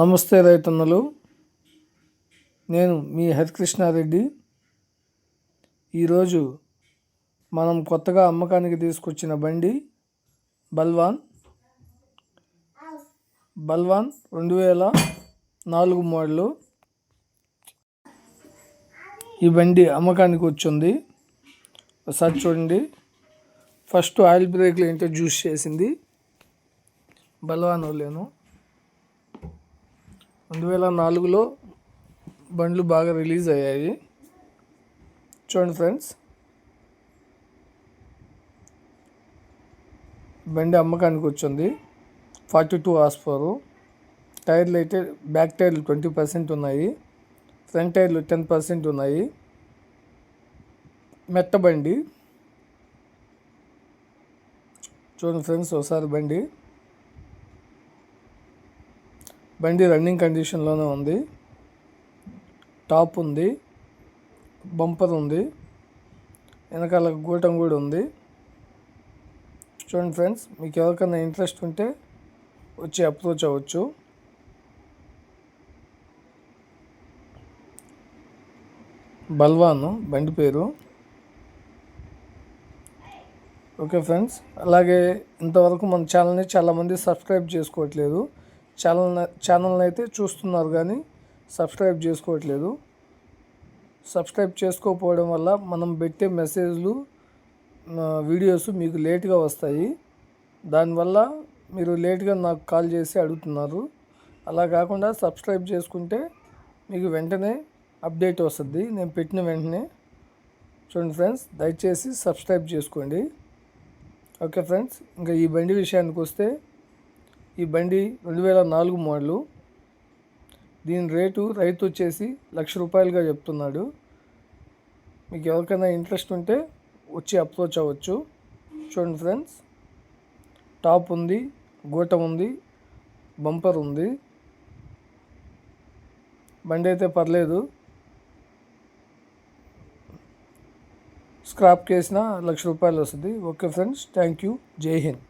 నమస్తే రైతన్నలు, నేను మీ హరికృష్ణారెడ్డి. ఈరోజు మనం కొత్తగా అమ్మకానికి తీసుకొచ్చిన బండి బల్వాన్ 2004 మోడలు. ఈ బండి అమ్మకానికి వచ్చింది. ఒకసారి చూడండి. ఫస్ట్ ఆయిల్ బ్రేక్లు ఏంటో జ్యూస్ చేసింది బల్వాన్ లేను. 2004లో బండ్లు బాగా రిలీజ్ అయ్యాయి. చూడండి ఫ్రెండ్స్, బండి అమ్మకానికి వచ్చింది. 42 హార్స్ పవర్. టైర్లు అయితే బ్యాక్ టైర్లు 20% ఉన్నాయి, ఫ్రంట్ టైర్లు 10% ఉన్నాయి. మెట్ట బండి. చూడండి ఫ్రెండ్స్, ఒకసారి బండి రన్నింగ్ కండిషన్లోనే ఉంది. టాప్ ఉంది, బంపర్ ఉంది, వెనకాల గూటం కూడా ఉంది. చూడండి ఫ్రెండ్స్, మీకు ఎవరికైనా ఇంట్రెస్ట్ ఉంటే వచ్చి అప్రోచ్ అవ్వచ్చు. బల్వాన్ బండి పేరు. ఓకే ఫ్రెండ్స్, అలాగే ఇంతవరకు మన ఛానల్ని చాలామంది సబ్స్క్రైబ్ చేసుకోవట్లేదు. ఛానల్ని అయితే చూస్తున్నారు కానీ సబ్స్క్రైబ్ చేసుకోవట్లేదు. సబ్స్క్రైబ్ చేసుకోకపోవడం వల్ల మనం పెట్టే మెసేజ్లు, వీడియోస్ మీకు లేట్గా వస్తాయి. దానివల్ల మీరు లేట్గా నాకు కాల్ చేసి అడుగుతున్నారు. అలా కాకుండా సబ్స్క్రైబ్ చేసుకుంటే మీకు వెంటనే అప్డేట్ వస్తుంది, నేను పెట్టిన వెంటనే. చూడండి ఫ్రెండ్స్, దయచేసి సబ్స్క్రైబ్ చేసుకోండి. ఓకే ఫ్రెండ్స్, ఇంకా ఈ బండి విషయానికి వస్తే, ఈ బండి 2004 మోడలు. దీని రేటు రైతు వచ్చేసి ₹1,00,000గా చెప్తున్నాడు. మీకు ఎవరికైనా ఇంట్రెస్ట్ ఉంటే వచ్చి అప్రోచ్ అవ్వచ్చు. చూడండి ఫ్రెండ్స్, టాప్ ఉంది, గూటం ఉంది, బంపర్ ఉంది. బండి అయితే పర్లేదు. స్క్రాప్ చేసిన ₹1,00,000 వస్తుంది. Okay friends, thank you. జై హింద్.